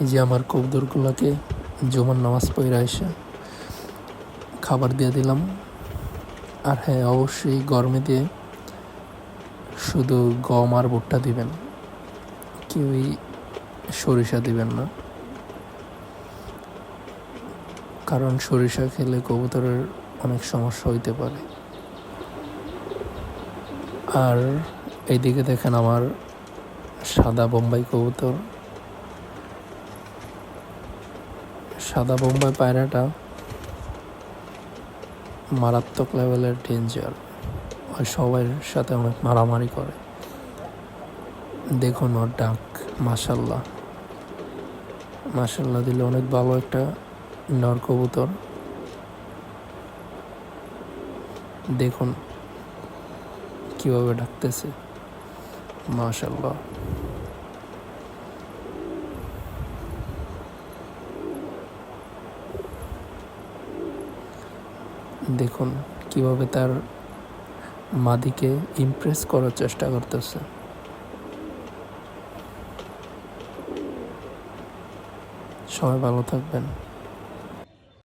এই যে আমার কবুতরগুলোকে জুমার নামাজ পড়ে এসে খাবার দিয়ে দিলাম। আর হ্যাঁ, অবশ্যই গরমে দিয়ে শুধু গম আর ভুট্টা দিবেন, কেউই সরিষা দিবেন না, কারণ সরিষা খেলে কবুতরের অনেক সমস্যা হইতে পারে। আর এইদিকে দেখেন আমার সাদা বোম্বাই কবুতর, সাদা বোম্বাই পায়রাটা মারাত্মক লেভেলের ডেঞ্জার, ওই সবার সাথে অনেক মারামারি করে। দেখুন ওর ডাক, মাশাল্লাহ মাশাল্লাহ দিলে অনেক ভালো একটা নর কবুতর। দেখুন কিভাবে ডাকতেছে, মাশাল্লাহ। দেখুন কিভাবে তার মাদিকে ইমপ্রেস করার চেষ্টা করতেছে। সবাই ভালো থাকবেন।